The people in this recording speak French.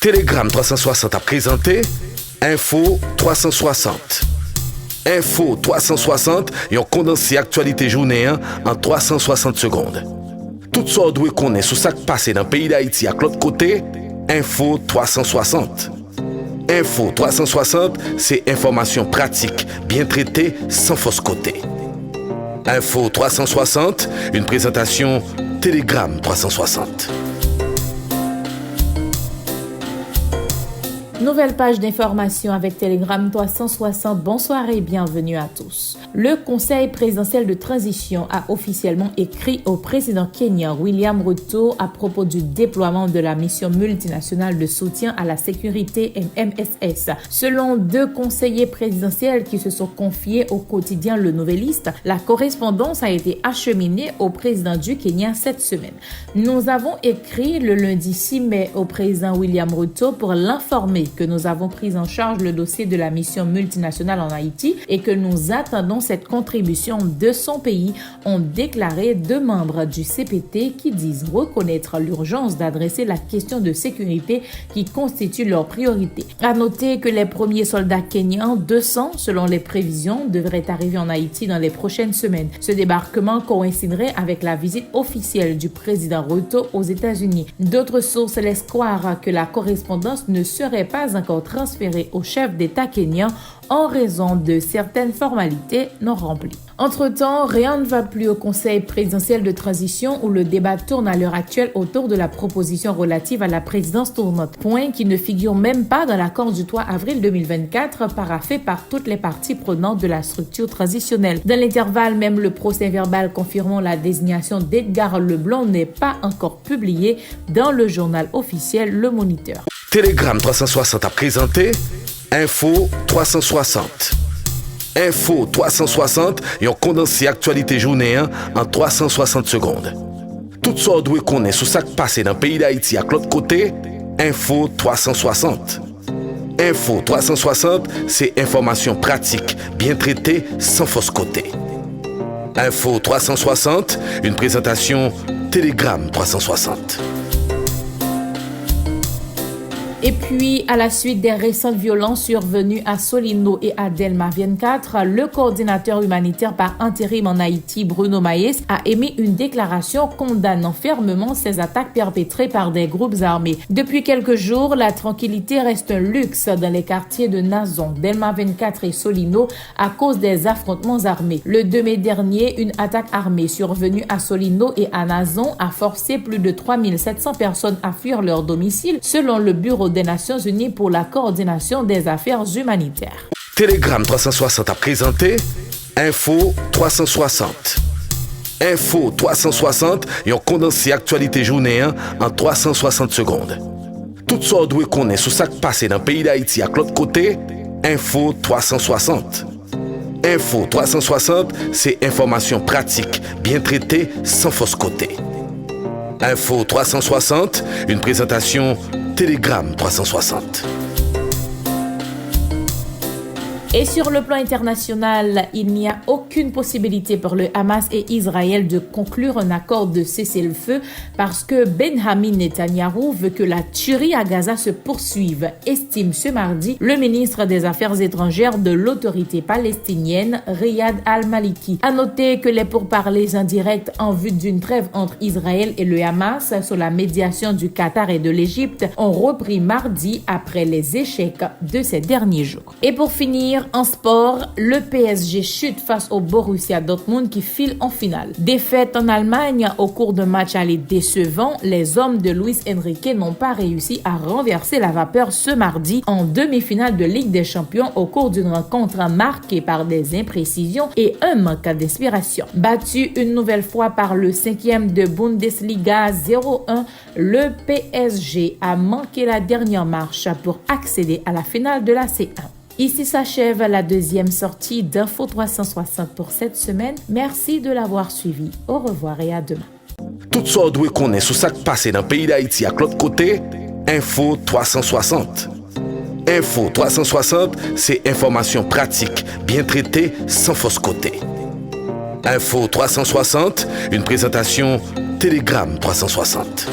Telegram 360 a présenté Info 360. Info 360 et on condensé actualité journée en 360 secondes. Tout ça doit connaître sur ce qui passe dans le pays d'Haïti à l'autre côté. Info 360. Info 360, c'est information pratique, bien traitée, sans fausse côté. Info 360, une présentation Telegram 360. Nouvelle page d'information avec Telegram 360. Bonsoir et bienvenue à tous. Le Conseil présidentiel de transition a officiellement écrit au président kenyan William Ruto à propos du déploiement de la mission multinationale de soutien à la sécurité MMSS. Selon deux conseillers présidentiels qui se sont confiés au quotidien Le Nouvelliste, la correspondance a été acheminée au président du Kenya cette semaine. Nous avons écrit le lundi 6 mai au président William Ruto pour l'informer que nous avons pris en charge le dossier de la mission multinationale en Haïti et que nous attendons cette contribution de son pays, ont déclaré deux membres du CPT qui disent reconnaître l'urgence d'adresser la question de sécurité qui constitue leur priorité. À noter que les premiers soldats kenyans, 200 selon les prévisions, devraient arriver en Haïti dans les prochaines semaines. Ce débarquement coïnciderait avec la visite officielle du président Ruto aux États-Unis. D'autres sources laissent croire que la correspondance ne serait pas encore transférée au chef d'État kenyan en raison de certaines formalités non remplies. Entre-temps, rien ne va plus au Conseil présidentiel de transition où le débat tourne à l'heure actuelle autour de la proposition relative à la présidence tournante, point qui ne figure même pas dans l'accord du 3 avril 2024 paraphé par toutes les parties prenantes de la structure transitionnelle. Dans l'intervalle, même le procès-verbal confirmant la désignation d'Edgar Leblanc n'est pas encore publié dans le journal officiel Le Moniteur. Telegram 360 a présenté Info 360. Info 360 et on condensé actualité journée en 360 secondes. Tout ça doit connaître sur ce qui passe dans le pays d'Haïti à l'autre côté. Info 360. Info 360, c'est information pratique, bien traitée, sans fausse côté. Info 360, une présentation Telegram 360. Et puis, à la suite des récentes violences survenues à Solino et à Delma 24, le coordinateur humanitaire par intérim en Haïti, Bruno Maes, a émis une déclaration condamnant fermement ces attaques perpétrées par des groupes armés. Depuis quelques jours, la tranquillité reste un luxe dans les quartiers de Nazon, Delma 24 et Solino à cause des affrontements armés. Le 2 mai dernier, une attaque armée survenue à Solino et à Nazon a forcé plus de 3700 personnes à fuir leur domicile, selon le Bureau des Nations Unies pour la coordination des affaires humanitaires. Telegram 360 a présenté Info 360. Info 360 et on condensé actualité journée en 360 secondes. Tout ça doit connaître sur ce qui passe dans le pays d'Haïti à l'autre côté. Info 360. Info 360, c'est information pratique, bien traitée, sans fausse côté. Info 360, une présentation Telegram 360. Et sur le plan international, il n'y a aucune possibilité pour le Hamas et Israël de conclure un accord de cessez-le-feu parce que Benjamin Netanyahou veut que la tuerie à Gaza se poursuive, estime ce mardi le ministre des Affaires étrangères de l'autorité palestinienne, Riyad al-Maliki. À noter que les pourparlers indirects en vue d'une trêve entre Israël et le Hamas, sous la médiation du Qatar et de l'Égypte, ont repris mardi après les échecs de ces derniers jours. Et pour finir, en sport, le PSG chute face au Borussia Dortmund qui file en finale. Défaite en Allemagne au cours d'un match aller décevant, les hommes de Luis Enrique n'ont pas réussi à renverser la vapeur ce mardi en demi-finale de Ligue des Champions au cours d'une rencontre marquée par des imprécisions et un manque d'inspiration. Battu une nouvelle fois par le 5e de Bundesliga 0-1, le PSG a manqué la dernière marche pour accéder à la finale de la C1. Ici s'achève la deuxième sortie d'Info 360 pour cette semaine. Merci de l'avoir suivi. Au revoir et à demain. Tout ça doit connaître sur ce qui passe dans le pays d'Haïti à l'autre côté. Info 360. Info 360, c'est information pratique, bien traitée, sans fausse côté. Info 360, une présentation Telegram 360.